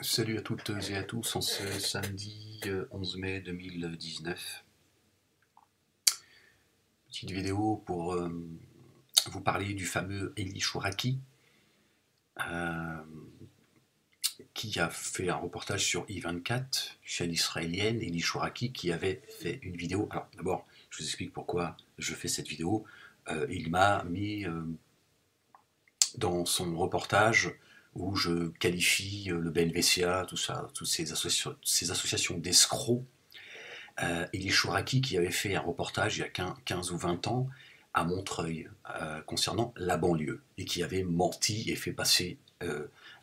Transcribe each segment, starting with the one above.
Salut à toutes et à tous, en ce samedi 11 mai 2019. Petite vidéo pour vous parler du fameux Eli Chouraki, euh, qui a fait un reportage sur I24, chaîne israélienne. Eli Chouraki qui avait fait une vidéo. Alors d'abord, je vous explique pourquoi je fais cette vidéo. Il m'a mis dans son reportage où je qualifie le BNVCA, tout ça, toutes ces associations d'escrocs. Eli Chouraki qui avait fait un reportage il y a 15 ou 20 ans à Montreuil concernant la banlieue et qui avait menti et fait passer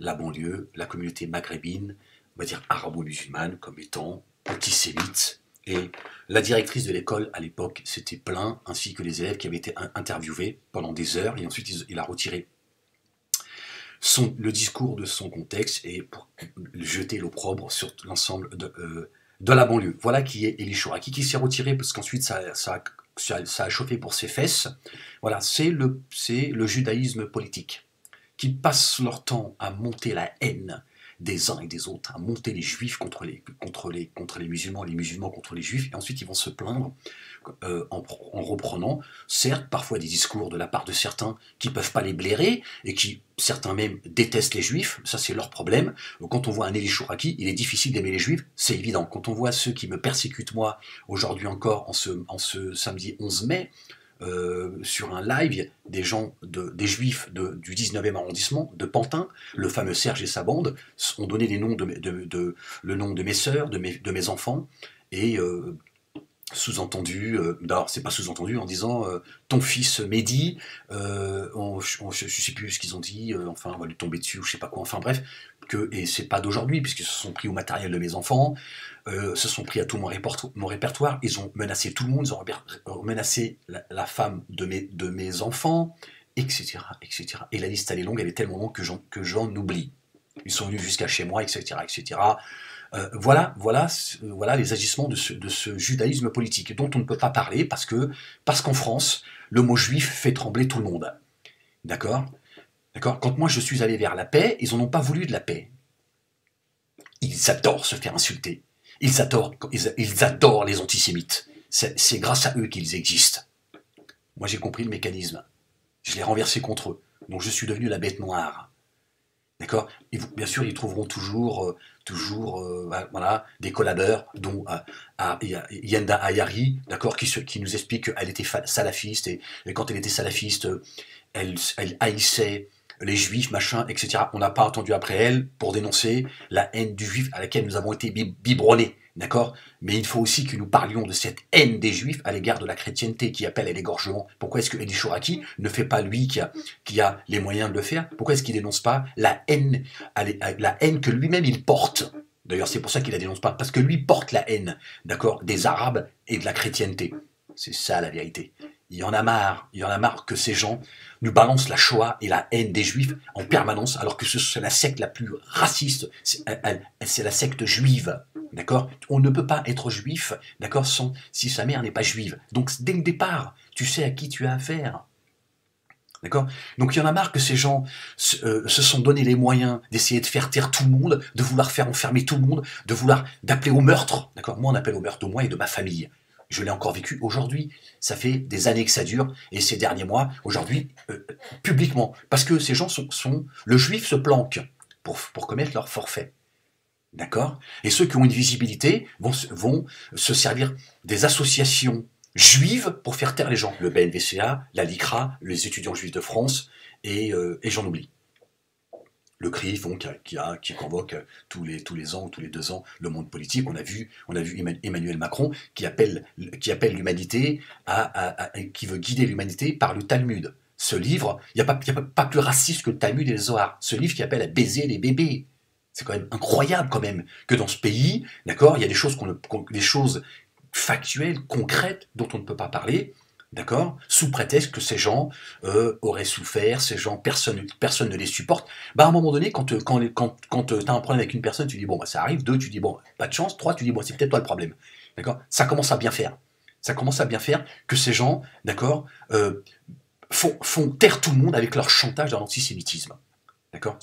la banlieue, la communauté maghrébine, on va dire arabo-musulmane, comme étant antisémite. Et la directrice de l'école à l'époque s'était plaint, ainsi que les élèves qui avaient été interviewés pendant des heures, et ensuite il a retiré le discours de son contexte et pour jeter l'opprobre sur l'ensemble de la banlieue. Voilà qui est Eli Chouraki, qui s'est retiré parce qu'ensuite ça a chauffé pour ses fesses. Voilà, c'est le judaïsme politique, qui passent leur temps à monter la haine des uns et des autres, à monter les juifs contre les musulmans contre les juifs, et ensuite ils vont se plaindre en reprenant, certes, parfois des discours de la part de certains qui ne peuvent pas les blairer, et qui, certains même, détestent les juifs, ça c'est leur problème. Quand on voit un Eli Chouraki, il est difficile d'aimer les juifs, c'est évident. Quand on voit ceux qui me persécutent moi, aujourd'hui encore, en ce samedi 11 mai, sur un live, des juifs du 19e arrondissement, de Pantin, le fameux Serge et sa bande, ont donné les noms le nom de mes sœurs, de mes enfants, et sous-entendu, d'abord c'est pas sous-entendu en disant ton fils Mehdi, je sais plus ce qu'ils ont dit, enfin on va lui tomber dessus ou je sais pas quoi, enfin bref, et c'est pas d'aujourd'hui puisqu'ils se sont pris au matériel de mes enfants, se sont pris à tout mon répertoire, ils ont menacé tout le monde, ils ont menacé la femme de mes enfants, etc., etc. Et la liste elle est longue, elle est tellement longue que j'en oublie. Ils sont venus jusqu'à chez moi, etc., etc. Voilà les agissements de ce judaïsme politique dont on ne peut pas parler parce qu'en France, le mot juif fait trembler tout le monde. D'accord? D'accord? Quand moi je suis allé vers la paix, ils n'en ont pas voulu de la paix. Ils adorent se faire insulter. Ils adorent les antisémites. C'est grâce à eux qu'ils existent. Moi j'ai compris le mécanisme. Je l'ai renversé contre eux. Donc je suis devenu la bête noire. D'accord? Bien sûr, ils trouveront toujours voilà, des collabeurs, dont Yenda Ayari, d'accord, qui nous explique qu'elle était salafiste, et quand elle était salafiste, elle haïssait les juifs, machin, etc. On n'a pas attendu après elle pour dénoncer la haine du juif à laquelle nous avons été biberonnés. D'accord? Mais il faut aussi que nous parlions de cette haine des juifs à l'égard de la chrétienté qui appelle à l'égorgement. Pourquoi est-ce que Eli Chouraki ne fait pas, lui, qui a les moyens de le faire, pourquoi est-ce qu'il dénonce pas la haine que lui-même il porte? D'ailleurs, c'est pour ça qu'il la dénonce pas, parce que lui porte la haine, d'accord, des Arabes et de la chrétienté. C'est ça la vérité. Il y en a marre que ces gens nous balancent la Shoah et la haine des Juifs en permanence, alors que c'est la secte la plus raciste, c'est la secte juive, d'accord? On ne peut pas être juif, d'accord, si sa mère n'est pas juive. Donc dès le départ, tu sais à qui tu as affaire. D'accord? Donc il y en a marre que ces gens se sont donné les moyens d'essayer de faire taire tout le monde, de vouloir faire enfermer tout le monde, d'appeler au meurtre. D'accord? Moi, on appelle au meurtre de moi et de ma famille. Je l'ai encore vécu aujourd'hui. Ça fait des années que ça dure, et ces derniers mois, aujourd'hui, publiquement. Parce que ces gens le juif se planque pour commettre leur forfait. D'accord? Et ceux qui ont une visibilité vont se servir des associations juives pour faire taire les gens. Le BNVCA, la LICRA, les étudiants juifs de France, et j'en oublie. Le CRIF, qui convoque tous les ans ou tous les 2 ans le monde politique. On a vu Emmanuel Macron qui appelle l'humanité, qui veut guider l'humanité par le Talmud. Ce livre, il n'y a pas plus raciste que le Talmud et le Zohar. Ce livre qui appelle à baiser les bébés. C'est quand même incroyable quand même que dans ce pays, d'accord, il y a des choses factuelles, concrètes, dont on ne peut pas parler, d'accord, sous prétexte que ces gens auraient souffert, ces gens, personne ne les supporte. Bah à un moment donné, quand tu as un problème avec une personne, tu dis bon, bah, ça arrive, 2, tu dis bon, pas de chance, 3, tu dis bon, c'est peut-être toi le problème. D'accord? Ça commence à bien faire. Ça commence à bien faire que ces gens, d'accord, font taire tout le monde avec leur chantage dans l'antisémitisme. D'accord?